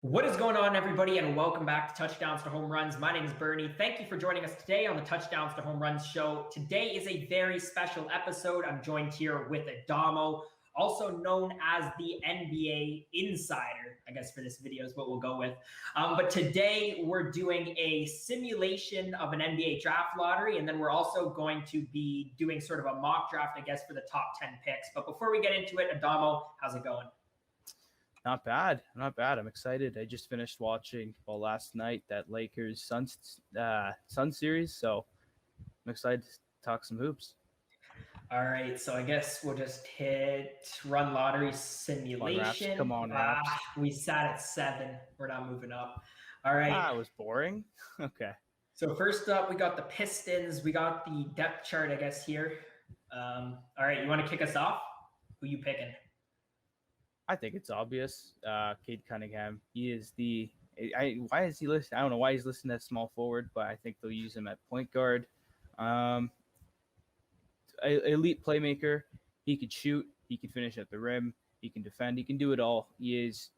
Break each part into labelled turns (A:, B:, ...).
A: What is going on, everybody, and welcome back to Touchdowns to Home Runs. My name is Bernie. Thank you for joining us today on the Touchdowns to Home Runs show. Today is a very special episode. I'm joined here with Adamo, also known as the NBA Insider, I guess for this video is what we'll go with. But today we're doing a simulation of an NBA draft lottery, and then we're also going to be doing sort of a mock draft, I guess, for the top 10 picks. But before we get into it, Adamo, how's it going?
B: Not bad. I'm excited. I just finished watching, last night, that Lakers-Suns series, so I'm excited to talk some hoops.
A: All right, so I guess we'll just hit run lottery simulation.
B: Come on, Raps.
A: We sat at 7. We're not moving up. All right.
B: It was boring. Okay.
A: So first up, we got the Pistons. We got the depth chart, I guess, here. All right, you want to kick us off? Who you picking?
B: I think it's obvious. Cade Cunningham. He is why is he listed? I don't know why he's listed as small forward, but I think they'll use him at point guard. Elite playmaker. He could shoot. He can finish at the rim. He can defend. He can do it all. He is,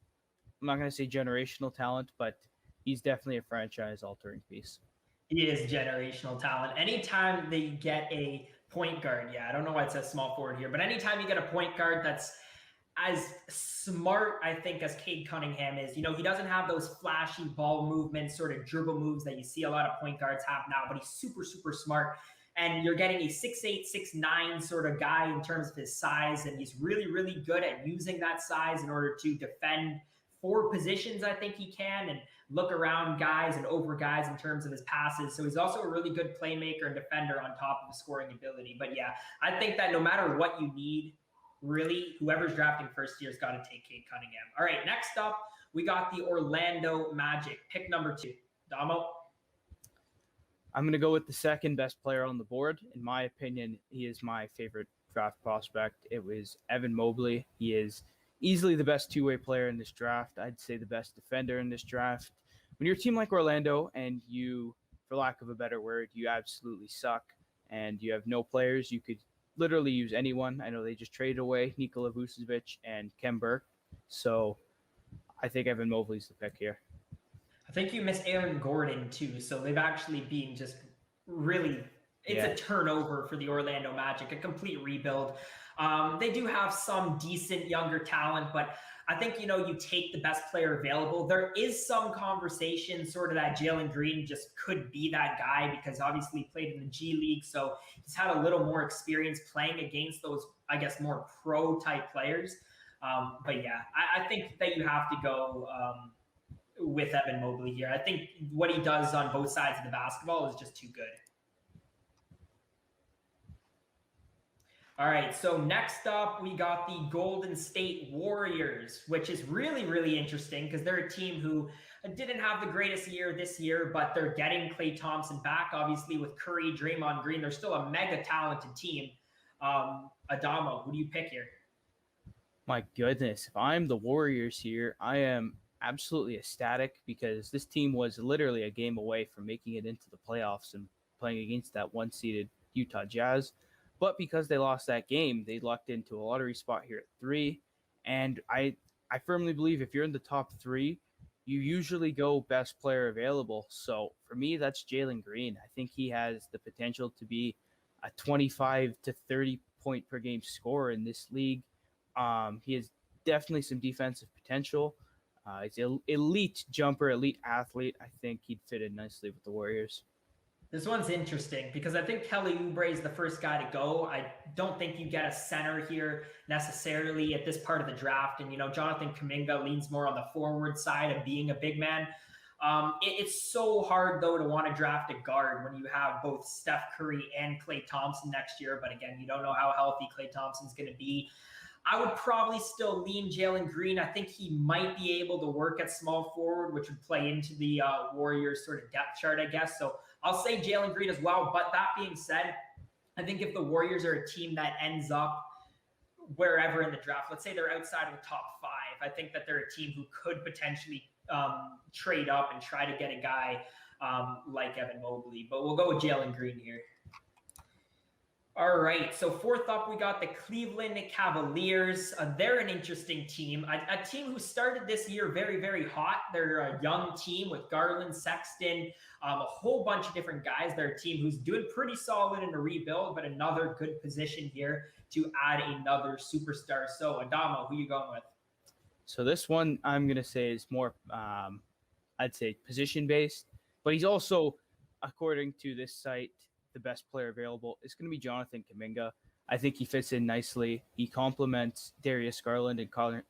B: I'm not going to say generational talent, but he's definitely a franchise-altering piece.
A: He is generational talent. Anytime they get a point guard, I don't know why it says small forward here, but anytime you get a point guard that's as smart, I think, as Cade Cunningham is. You know, he doesn't have those flashy ball movements, sort of dribble moves that you see a lot of point guards have now, but he's super, super smart. And you're getting a 6'8", 6'9" sort of guy in terms of his size, and he's really, really good at using that size in order to defend 4 positions, I think he can, and look around guys and over guys in terms of his passes. So he's also a really good playmaker and defender on top of the scoring ability. But yeah, I think that no matter what you need, really, whoever's drafting first year has got to take Cade Cunningham. All right, next up, we got the Orlando Magic, pick number 2. Damo?
B: I'm going to go with the second best player on the board. In my opinion, he is my favorite draft prospect. It was Evan Mobley. He is easily the best two-way player in this draft. I'd say the best defender in this draft. When you're a team like Orlando and you, for lack of a better word, you absolutely suck and you have no players, you could literally use anyone. I know they just traded away Nikola Vucevic and Khem Burke. So I think Evan Mobley's the pick here.
A: I think you missed Aaron Gordon too. So they've actually been just really, it's a turnover for the Orlando Magic, a complete rebuild. They do have some decent younger talent, but I think, you take the best player available. There is some conversation sort of that Jalen Green just could be that guy because obviously he played in the G League. So he's had a little more experience playing against those, I guess, more pro type players. But yeah, I think that you have to go with Evan Mobley here. I think what he does on both sides of the basketball is just too good. All right, so next up, we got the Golden State Warriors, which is really, really interesting because they're a team who didn't have the greatest year this year, but they're getting Klay Thompson back. Obviously, with Curry, Draymond Green, they're still a mega talented team. Adamo, who do you pick here?
B: My goodness, if I'm the Warriors here, I am absolutely ecstatic because this team was literally a game away from making it into the playoffs and playing against that one-seeded Utah Jazz. But because they lost that game, they lucked into a lottery spot here at 3. And I firmly believe if you're in the top 3, you usually go best player available. So for me, that's Jalen Green. I think he has the potential to be a 25 to 30 point per game scorer in this league. He has definitely some defensive potential. He's an elite jumper, elite athlete. I think he'd fit in nicely with the Warriors.
A: This one's interesting because I think Kelly Oubre is the first guy to go. I don't think you get a center here necessarily at this part of the draft. And, Jonathan Kuminga leans more on the forward side of being a big man. It's so hard, though, to want to draft a guard when you have both Steph Curry and Klay Thompson next year. But again, you don't know how healthy Klay Thompson's going to be. I would probably still lean Jalen Green. I think he might be able to work at small forward, which would play into the Warriors sort of depth chart, I guess. So I'll say Jalen Green as well. But that being said, I think if the Warriors are a team that ends up wherever in the draft, let's say they're outside of the top 5, I think that they're a team who could potentially trade up and try to get a guy like Evan Mobley. But we'll go with Jalen Green here. All right. So fourth up, we got the Cleveland Cavaliers. They're an interesting team. A team who started this year very, very hot. They're a young team with Garland, Sexton, a whole bunch of different guys. They're a team who's doing pretty solid in a rebuild, but another good position here to add another superstar. So Adamo, who you going with?
B: So this one I'm going to say is more, I'd say, position-based. But he's also, according to this site, the best player available is going to be Jonathan Kuminga. I think he fits in nicely. He complements Darius Garland and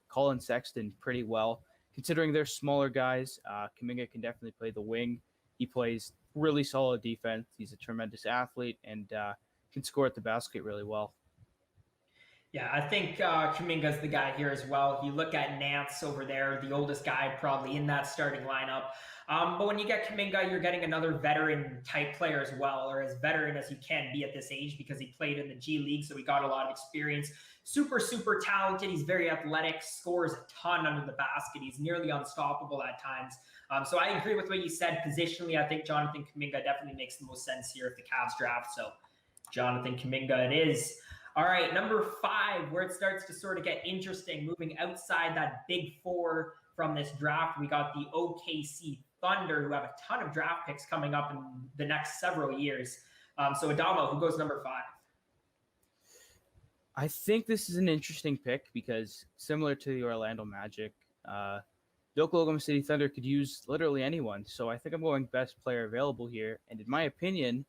B: Colin Sexton pretty well. Considering they're smaller guys, Kuminga can definitely play the wing. He plays really solid defense. He's a tremendous athlete and can score at the basket really well.
A: Yeah, I think Kuminga's the guy here as well. You look at Nance over there, the oldest guy probably in that starting lineup. But when you get Kuminga, you're getting another veteran-type player as well, or as veteran as you can be at this age because he played in the G League, so he got a lot of experience. Super, super talented. He's very athletic, scores a ton under the basket. He's nearly unstoppable at times. So I agree with what you said. Positionally, I think Jonathan Kuminga definitely makes the most sense here if the Cavs draft. So Jonathan Kuminga it is. All right, number 5, where it starts to sort of get interesting, moving outside that big 4 from this draft, we got the OKC Thunder, who have a ton of draft picks coming up in the next several years. So Adamo, who goes number 5?
B: I think this is an interesting pick because similar to the Orlando Magic, the Oklahoma City Thunder could use literally anyone. So I think I'm going best player available here. And in my opinion,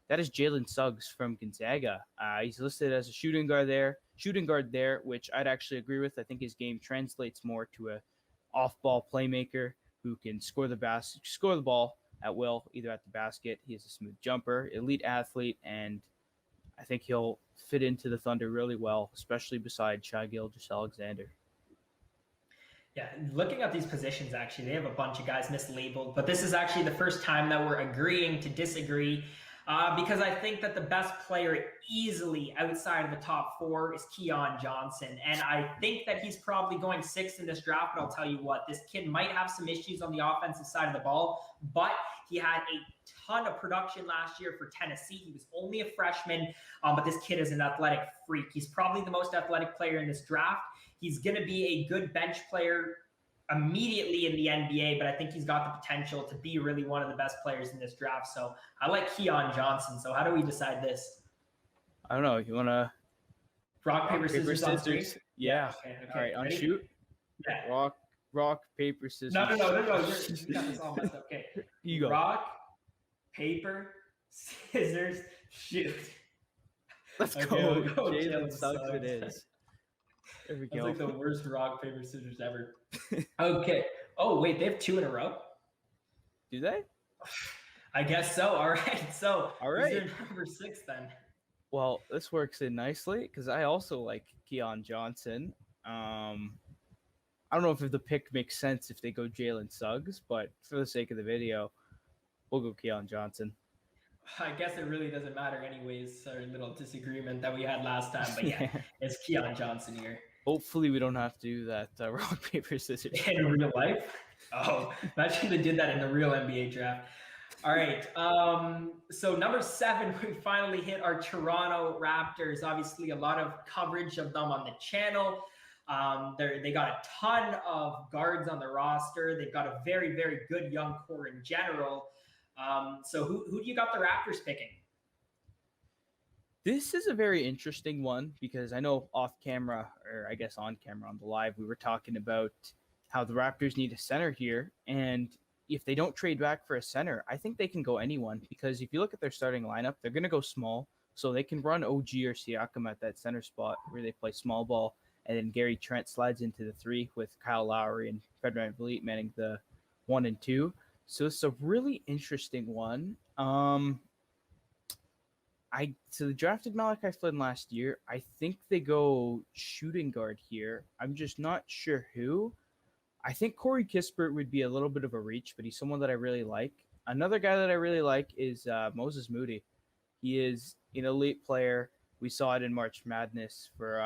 B: that is Jalen Suggs from Gonzaga. He's listed as a shooting guard there, which I'd actually agree with. I think his game translates more to a off-ball playmaker who can score the ball at will, either at the basket. He has a smooth jumper, elite athlete, and I think he'll fit into the Thunder really well, especially beside Shai Gilgeous-Alexander.
A: Yeah, looking at these positions, actually, they have a bunch of guys mislabeled, but this is actually the first time that we're agreeing to disagree. Because I think that the best player easily outside of the top 4 is Keon Johnson. And I think that he's probably going 6th in this draft, but I'll tell you what, this kid might have some issues on the offensive side of the ball, but he had a ton of production last year for Tennessee. He was only a freshman, but this kid is an athletic freak. He's probably the most athletic player in this draft. He's going to be a good bench player immediately in the NBA, but I think he's got the potential to be really one of the best players in this draft. So I like Keon Johnson. So how do we decide this?
B: I don't know. You want to
A: rock, paper, scissors on screen?
B: Yeah.
A: Okay.
B: All right, on
A: ready?
B: shoot.
A: Yeah.
B: Rock, paper, scissors.
A: No. You got this all messed up. Okay.
B: You go.
A: Rock, paper, scissors, shoot.
B: Let's go.
A: We'll go
B: Jalen Suggs it is. There we go.
A: That's like the worst rock, paper, scissors ever. Okay. Oh, wait, they have 2 in a row?
B: Do they?
A: I guess so. All right. So,
B: all right.
A: Who's your number 6 then?
B: Well, this works in nicely because I also like Keon Johnson. I don't know if the pick makes sense if they go Jalen Suggs, but for the sake of the video, we'll go Keon Johnson.
A: I guess it really doesn't matter anyways, our little disagreement that we had last time. But yeah, it's Keon Johnson here.
B: Hopefully we don't have to do that rock, paper, scissors.
A: In real life? Oh, imagine they did that in the real NBA draft. All right. So number 7, we finally hit our Toronto Raptors. Obviously, a lot of coverage of them on the channel. They got a ton of guards on the roster. They've got a very, very good young core in general. So who do you got the Raptors picking?
B: This is a very interesting one because I know off camera, or I guess on camera on the live, we were talking about how the Raptors need a center here. And if they don't trade back for a center, I think they can go anyone because if you look at their starting lineup, they're going to go small. So they can run OG or Siakam at that center spot where they play small ball. And then Gary Trent slides into the 3 with Kyle Lowry and Fred VanVleet manning the 1 and 2. So it's a really interesting one. So they drafted Malachi Flynn last year. I think they go shooting guard here. I'm just not sure who. I think Corey Kispert would be a little bit of a reach, but he's someone that I really like. Another guy that I really like is Moses Moody. He is an elite player. We saw it in March Madness for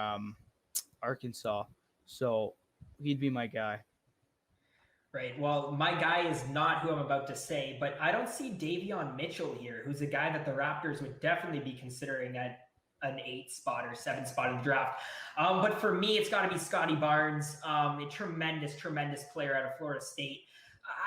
B: Arkansas. So he'd be my guy.
A: Right. Well, my guy is not who I'm about to say, but I don't see Davion Mitchell here, who's a guy that the Raptors would definitely be considering at an 8 spot or 7 spot in the draft. But for me, it's got to be Scottie Barnes, a tremendous player out of Florida State.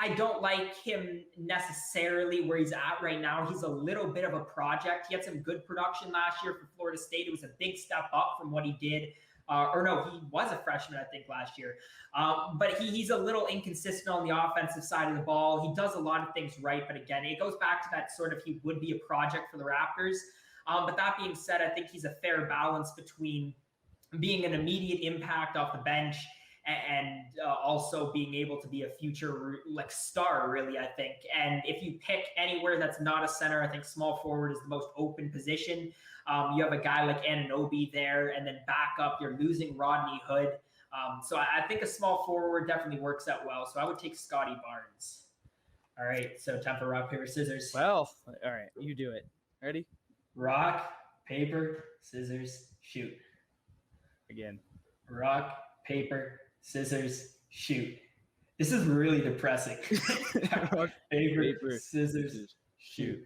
A: I don't like him necessarily where he's at right now. He's a little bit of a project. He had some good production last year for Florida State. It was a big step up from what he did. He was a freshman, I think, last year. But he's a little inconsistent on the offensive side of the ball. He does a lot of things right. But again, it goes back to that sort of he would be a project for the Raptors. But that being said, I think he's a fair balance between being an immediate impact off the bench and also being able to be a future like star, really, I think. And if you pick anywhere that's not a center, I think small forward is the most open position. You have a guy like Anunoby there, and then back up, you're losing Rodney Hood. So I think a small forward definitely works out well. So I would take Scottie Barnes. All right, so time for rock, paper, scissors.
B: Well, all right, you do it. Ready?
A: Rock, paper, scissors, shoot.
B: Again.
A: Rock, paper, scissors, shoot. This is really depressing. Rock, paper, scissors, shoot.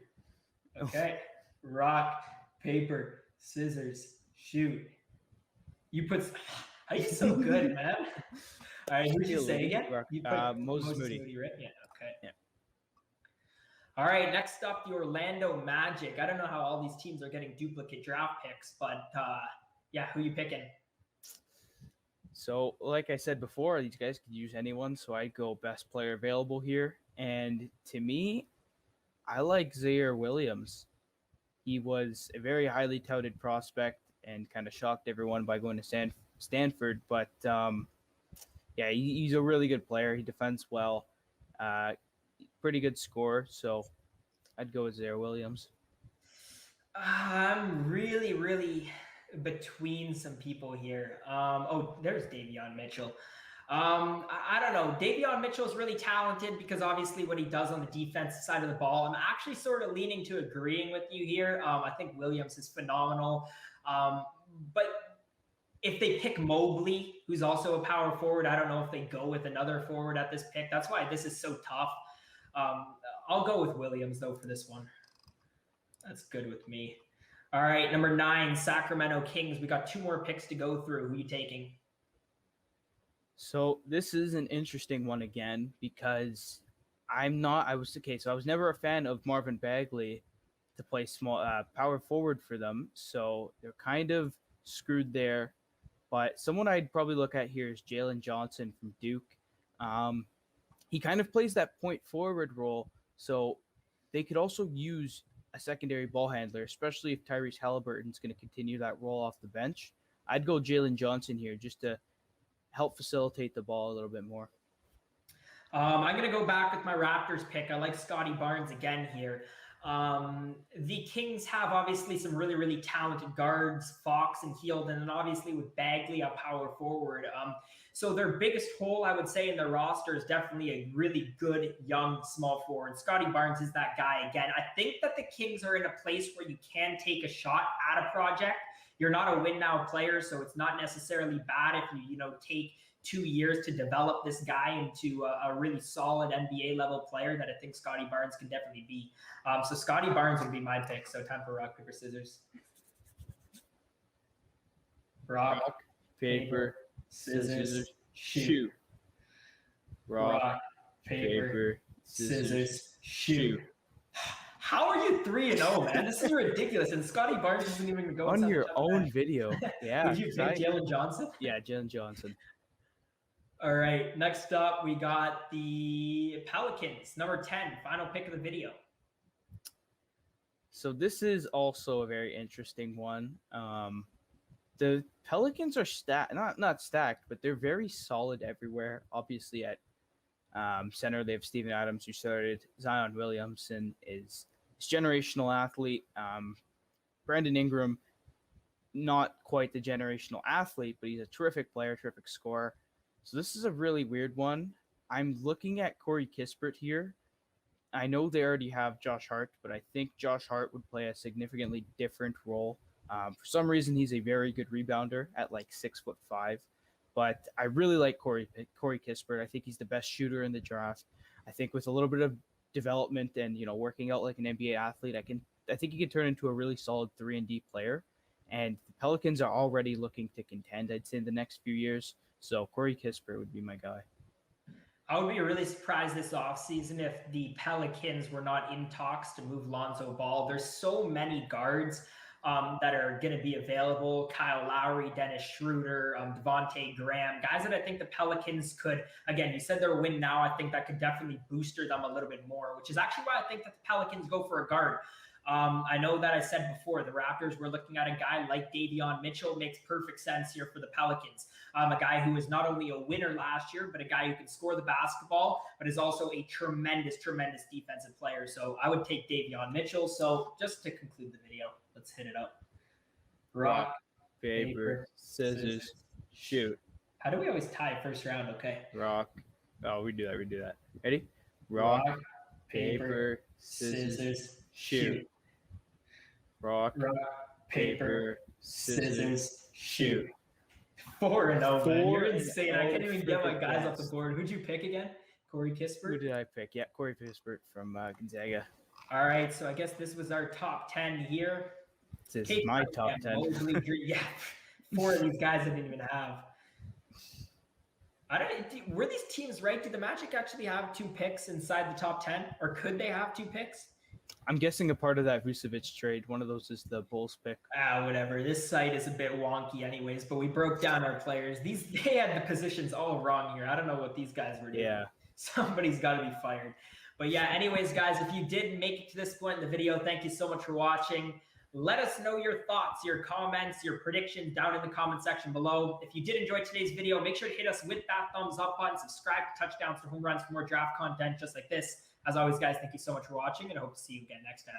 A: Okay. Rock, paper, scissors, shoot. You put. Are you so good, man? All right, who'd you say again? You put
B: Moses Moody.
A: Right? Yeah. Okay.
B: Yeah.
A: All right. Next up, the Orlando Magic. I don't know how all these teams are getting duplicate draft picks, but yeah, who you picking?
B: So, like I said before, these guys could use anyone, so I'd go best player available here. And to me, I like Ziaire Williams. He was a very highly touted prospect and kind of shocked everyone by going to Stanford. But, yeah, he's a really good player. He defends well. Pretty good scorer, so I'd go with Ziaire Williams.
A: I'm really between some people here. There's Davion Mitchell. I don't know. Davion Mitchell is really talented because obviously what he does on the defensive side of the ball. I'm actually sort of leaning to agreeing with you here. I think Williams is phenomenal. But if they pick Mobley, who's also a power forward, I don't know if they go with another forward at this pick. That's why this is so tough. I'll go with Williams, though, for this one. That's good with me. All right, number 9, Sacramento Kings. We got 2 more picks to go through. Who are you taking?
B: So this is an interesting one again because I was never a fan of Marvin Bagley to play small power forward for them. So they're kind of screwed there. But someone I'd probably look at here is Jalen Johnson from Duke. He kind of plays that point forward role. So they could also use a secondary ball handler, especially if Tyrese Halliburton's going to continue that role off the bench. I'd go Jalen Johnson here just to help facilitate the ball a little bit more.
A: I'm going to go back with my Raptors pick. I like Scottie Barnes again here. The Kings have obviously some really talented guards, Fox and Hield, and then obviously with Bagley, a power forward. So their biggest hole, I would say, in their roster is definitely a really good young small forward. Scottie Barnes is that guy again. I think that the Kings are in a place where you can take a shot at a project. You're not a win now player, so it's not necessarily bad if you take 2 years to develop this guy into a really solid NBA level player that I think Scottie Barnes can definitely be. So Scottie Barnes would be my pick. So time for rock, paper, scissors. Rock, paper, scissors, shoot. Rock, paper, scissors, shoot. How are you 3-0, man? This is ridiculous. And Scottie Barnes isn't even going
B: on your own video. Yeah.
A: Did you pick Jalen Johnson?
B: Yeah, Jalen Johnson.
A: All right. Next up, we got the Pelicans, number 10, final pick of the video.
B: So this is also a very interesting one. The Pelicans are not stacked, but they're very solid everywhere. Obviously, at center, they have Steven Adams, who started. Zion Williamson is generational athlete. Brandon Ingram, not quite the generational athlete, but he's a terrific player, terrific scorer. So this is a really weird one. I'm looking at Corey Kispert here. I know they already have Josh Hart, but I think Josh Hart would play a significantly different role. For some reason, he's a very good rebounder at like 6'5". But I really like Corey Kispert. I think he's the best shooter in the draft. I think with a little bit of development and working out like an NBA athlete, I think he can turn into a really solid 3-and-D player. And the Pelicans are already looking to contend, I'd say, in the next few years. So Corey Kispert would be my guy.
A: I would be really surprised this offseason if the Pelicans were not in talks to move Lonzo Ball. There's so many guards that are going to be available. Kyle Lowry, Dennis Schroeder, Devontae Graham, guys that I think the Pelicans could, again, you said they're a win now. I think that could definitely booster them a little bit more, which is actually why I think that the Pelicans go for a guard. I know that I said before, the Raptors were looking at a guy like Davion Mitchell. Makes perfect sense here for the Pelicans. A guy who is not only a winner last year, but a guy who can score the basketball, but is also a tremendous, tremendous defensive player. So I would take Davion Mitchell. So just to conclude the video, let's hit it up. Rock,
B: paper, scissors, shoot.
A: How do we always tie first round? Okay.
B: Rock. Oh, we do that. Ready? Rock, paper, scissors, shoot. Rock, paper, scissors, shoot.
A: 4-0, man. You're insane. I can't even get my guys off the board. Who'd you pick again? Corey Kispert?
B: Who did I pick? Yeah, Corey Kispert from Gonzaga.
A: All right, so I guess this was our top 10 here.
B: This is my top 10.
A: Mobley, yeah, 4 of these guys I didn't even have. Were these teams right? Did the Magic actually have 2 picks inside the top 10? Or could they have 2 picks?
B: I'm guessing a part of that Vucevic trade. One of those is the Bulls pick.
A: Whatever. This site is a bit wonky anyways, but we broke down our players. They had the positions all wrong here. I don't know what these guys were doing.
B: Yeah.
A: Somebody's got to be fired. But yeah, anyways, guys, if you did make it to this point in the video, thank you so much for watching. Let us know your thoughts, your comments, your predictions down in the comment section below. If you did enjoy today's video, make sure to hit us with that thumbs up button, subscribe to Touchdowns to Home Runs for more draft content just like this. As always, guys, thank you so much for watching, and I hope to see you again next time.